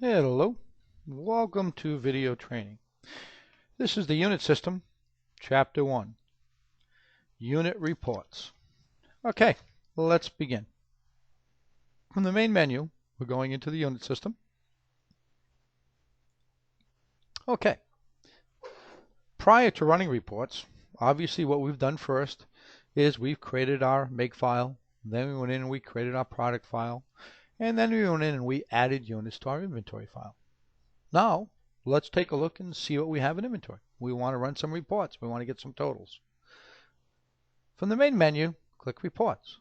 Hello, welcome to video training. This is the unit system, chapter 1, unit reports. Okay, let's begin. From the main menu, we're going into the unit system. Okay, prior to running reports, obviously what we've done first is we've created our make file, then we went in and we created our product file, and then we went in and we added units to our inventory file. Now, let's take a look and see what we have in inventory. We want to run some reports. We want to get some totals. From the main menu, click Reports.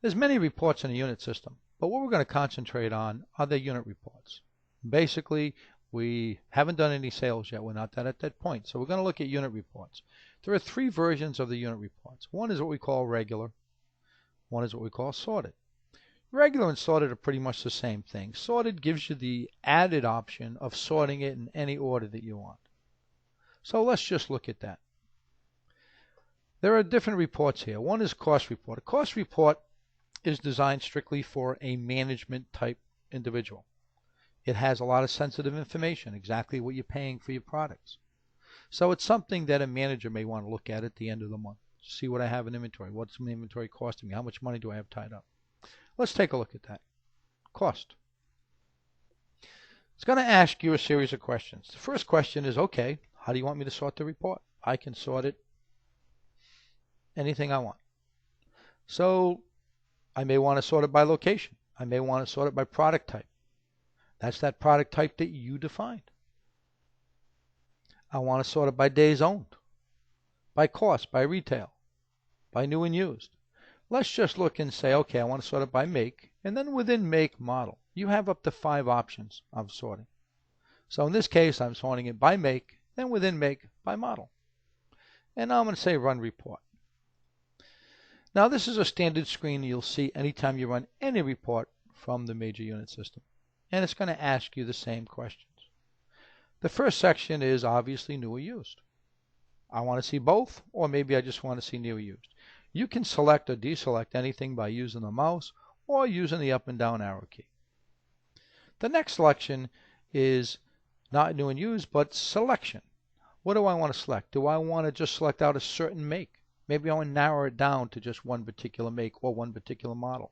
There's many reports in the unit system, but what we're going to concentrate on are the unit reports. Basically, we haven't done any sales yet. We're not at that point. So we're going to look at unit reports. There are three versions of the unit reports. One is what we call regular. One is what we call sorted. Regular and sorted are pretty much the same thing. Sorted gives you the added option of sorting it in any order that you want. So let's just look at that. There are different reports here. One is cost report. A cost report is designed strictly for a management type individual. It has a lot of sensitive information, exactly what you're paying for your products. So it's something that a manager may want to look at the end of the month. See what I have in inventory. What's my inventory costing me? How much money do I have tied up? Let's take a look at that. Cost. It's going to ask you a series of questions. The first question is, okay, how do you want me to sort the report? I can sort it anything I want. So I may want to sort it by location. I may want to sort it by product type. That's that product type that you defined. I want to sort it by days owned, by cost, by retail, by new and used. Let's just look and say, okay, I want to sort it by make, and then within make model, you have up to 5 options of sorting. So in this case, I'm sorting it by make, then within make by model. And now I'm going to say run report. Now this is a standard screen you'll see anytime you run any report from the major unit system. And it's going to ask you the same questions. The first section is obviously new or used. I want to see both, or maybe I just want to see new or used. You can select or deselect anything by using the mouse or using the up and down arrow key. The next selection is not new and used, but selection. What do I want to select? Do I want to just select out a certain make? Maybe I want to narrow it down to just one particular make or one particular model.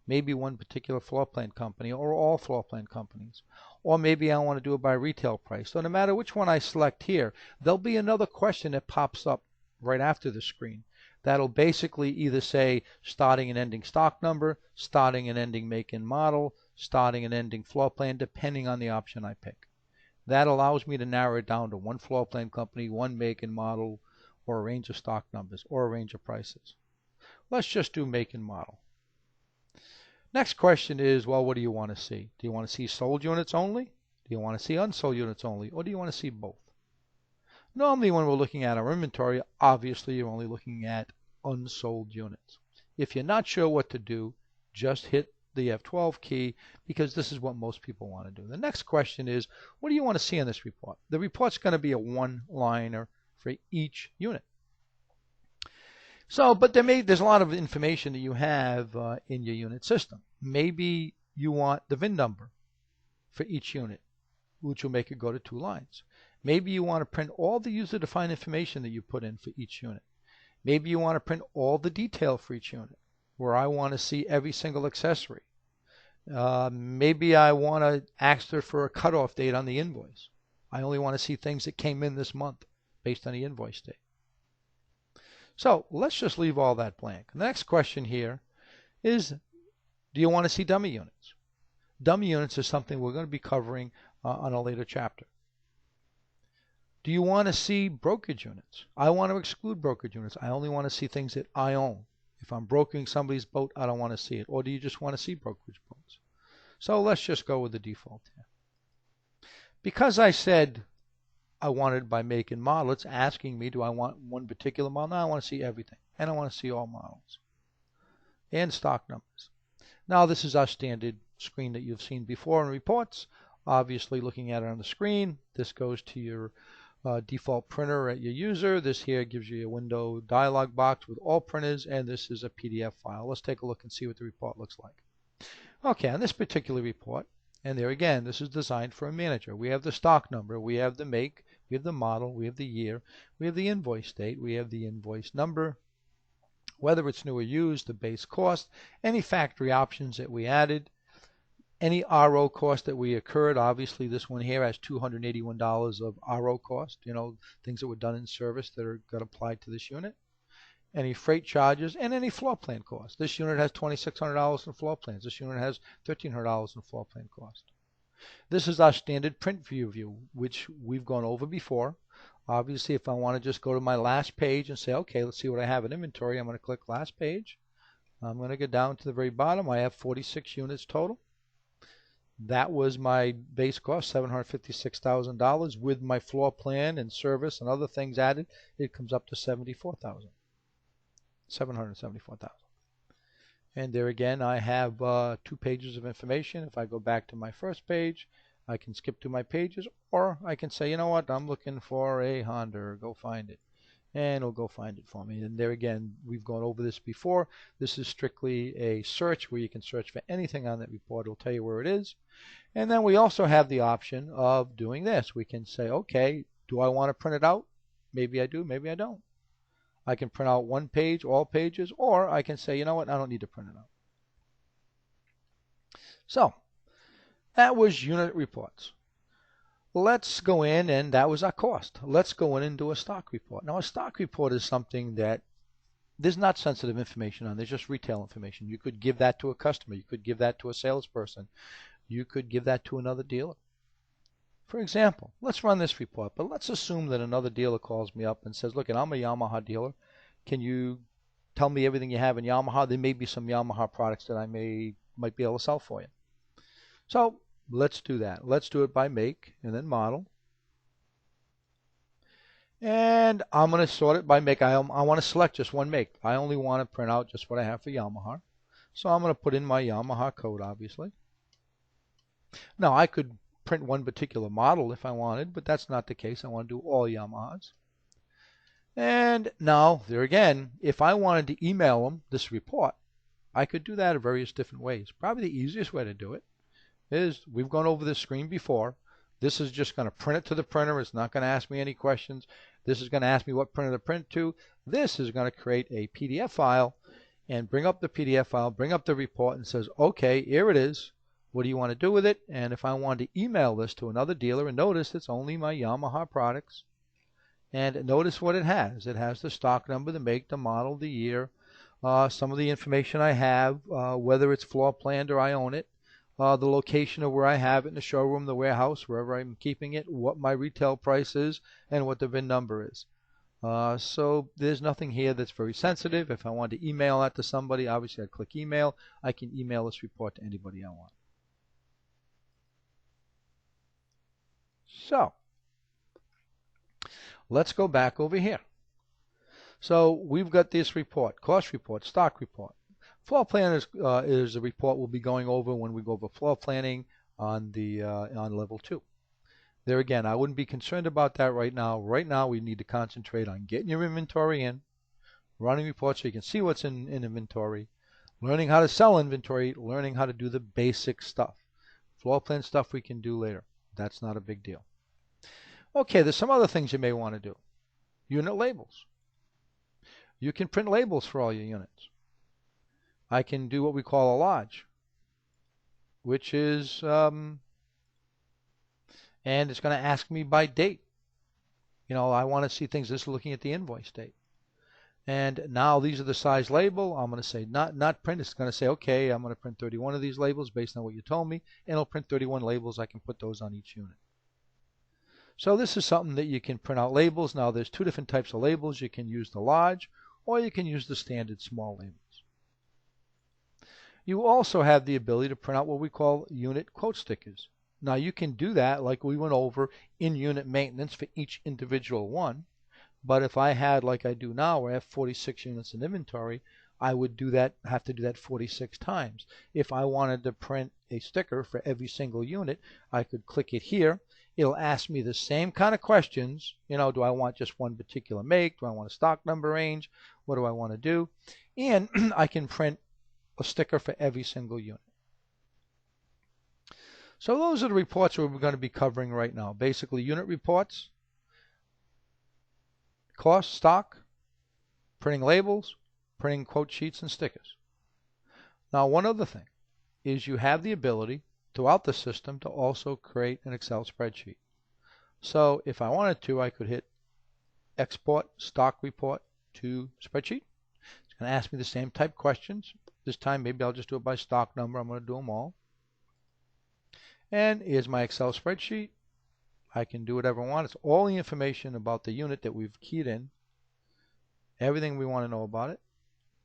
Maybe one particular floor plan company or all floor plan companies. Or maybe I want to do it by retail price. So no matter which one I select here, there'll be another question that pops up right after the screen. That'll basically either say starting and ending stock number, starting and ending make and model, starting and ending floor plan, depending on the option I pick. That allows me to narrow it down to one floor plan company, one make and model, or a range of stock numbers, or a range of prices. Let's just do make and model. Next question is, well, what do you want to see? Do you want to see sold units only? Do you want to see unsold units only? Or do you want to see both? Normally when we're looking at our inventory, obviously you're only looking at unsold units. If you're not sure what to do, just hit the F12 key because this is what most people want to do. The next question is, what do you want to see in this report? The report's going to be a one-liner for each unit. So, but there's a lot of information that you have in your unit system. Maybe you want the VIN number for each unit, which will make it go to 2 lines. Maybe you want to print all the user-defined information that you put in for each unit. Maybe you want to print all the detail for each unit, where I want to see every single accessory. Maybe I want to ask her for a cutoff date on the invoice. I only want to see things that came in this month based on the invoice date. So let's just leave all that blank. The next question here is, do you want to see dummy units? Dummy units is something we're going to be covering on a later chapter. Do you want to see brokerage units? I want to exclude brokerage units. I only want to see things that I own. If I'm brokering somebody's boat, I don't want to see it. Or do you just want to see brokerage boats? So let's just go with the default here. Because I said I want it by make and model, it's asking me, do I want one particular model? No, I want to see everything. And I want to see all models. And stock numbers. Now this is our standard screen that you've seen before in reports. Obviously looking at it on the screen, this goes to your default printer at your user. This here gives you a window dialog box with all printers, and this is a PDF file. Let's take a look and see what the report looks like. Okay, on this particular report, And there again, this is designed for a manager. We have the stock number, we have the make, we have the model, we have the year, we have the invoice date, we have the invoice number, whether it's new or used, the base cost, any factory options that we added, any RO cost that we incurred. Obviously, this one here has $281 of RO cost, things that were done in service that got applied to this unit. Any freight charges, and any floor plan cost. This unit has $2,600 in floor plans. This unit has $1,300 in floor plan cost. This is our standard print view, which we've gone over before. Obviously, if I want to just go to my last page and say, okay, let's see what I have in inventory, I'm going to click last page. I'm going to go down to the very bottom. I have 46 units total. That was my base cost, $756,000. With my floor plan and service and other things added, it comes up to $774,000. And there again, I have 2 pages of information. If I go back to my first page, I can skip to my pages, or I can say, you know what, I'm looking for a Honda, go find it. And it'll go find it for me. And there again, we've gone over this before. This is strictly a search where you can search for anything on that report. It'll tell you where it is. And then we also have the option of doing this. We can say, okay, do I want to print it out? Maybe I do, maybe I don't. I can print out one page, all pages, or I can say, you know what, I don't need to print it out. So that was unit reports. Let's go in, and that was our cost. Let's go in and do a stock report. Now, a stock report is something that there's not sensitive information on. There's just retail information. You could give that to a customer. You could give that to a salesperson. You could give that to another dealer. For example, let's run this report, but let's assume that another dealer calls me up and says, look, I'm a Yamaha dealer. Can you tell me everything you have in Yamaha? There may be some Yamaha products that I might be able to sell for you. So let's do that. Let's do it by make and then model. And I'm going to sort it by make. I want to select just one make. I only want to print out just what I have for Yamaha. So I'm going to put in my Yamaha code, obviously. Now, I could print one particular model if I wanted, but that's not the case. I want to do all Yamahas. And now, there again, if I wanted to email them this report, I could do that in various different ways. Probably the easiest way to do it is, we've gone over this screen before. This is just going to print it to the printer. It's not going to ask me any questions. This is going to ask me what printer to print to. This is going to create a PDF file and bring up the PDF file, bring up the report, and says, okay, here it is. What do you want to do with it? And if I wanted to email this to another dealer, and notice it's only my Yamaha products, and notice what it has. It has the stock number, the make, the model, the year, some of the information I have, whether it's floor planned or I own it, the location of where I have it in the showroom, the warehouse, wherever I'm keeping it, what my retail price is, and what the VIN number is. So there's nothing here that's very sensitive. If I want to email that to somebody, obviously I'd click email. I can email this report to anybody I want. So let's go back over here. So we've got this report, cost report, stock report. Floor plan is a report we'll be going over when we go over floor planning on level 2. There again, I wouldn't be concerned about that right now. Right now, we need to concentrate on getting your inventory in, running reports so you can see what's in inventory, learning how to sell inventory, learning how to do the basic stuff. Floor plan stuff we can do later. That's not a big deal. Okay, there's some other things you may want to do. Unit labels. You can print labels for all your units. I can do what we call a lodge, which is, and it's going to ask me by date. I want to see things. This is looking at the invoice date. And now these are the size label. I'm going to say not print. It's going to say, okay, I'm going to print 31 of these labels based on what you told me, and it'll print 31 labels. I can put those on each unit. So this is something that you can print out labels. Now there's 2 different types of labels. You can use the large, or you can use the standard small labels. You also have the ability to print out what we call unit quote stickers. Now you can do that like we went over in unit maintenance for each individual one. But if I had, like I do now, where I have 46 units in inventory, I would have to do that 46 times. If I wanted to print a sticker for every single unit, I could click it here. It'll ask me the same kind of questions. Do I want just one particular make? Do I want a stock number range? What do I want to do? And I can print a sticker for every single unit. So those are the reports we're going to be covering right now. Basically, unit reports, cost, stock, printing labels, printing quote sheets and stickers. Now, one other thing is you have the ability throughout the system to also create an Excel spreadsheet. So if I wanted to, I could hit export stock report to spreadsheet. It's going to ask me the same type questions. This time maybe I'll just do it by stock number. I'm going to do them all. And here's my Excel spreadsheet. I can do whatever I want. It's all the information about the unit that we've keyed in. Everything we want to know about it.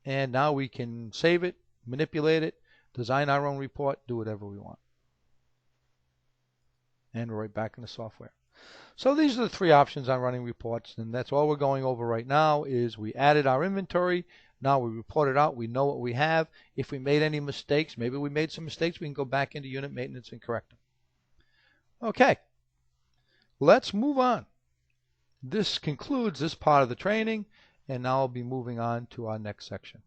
And now we can save it, manipulate it, design our own report, do whatever we want. And we're right back in the software. So these are the three options on running reports, and that's all we're going over right now. Is we added our inventory. Now we report it out. We know what we have. If we made any mistakes, maybe we made some mistakes, we can go back into unit maintenance and correct them. Okay, let's move on. This concludes this part of the training, and now I'll be moving on to our next section.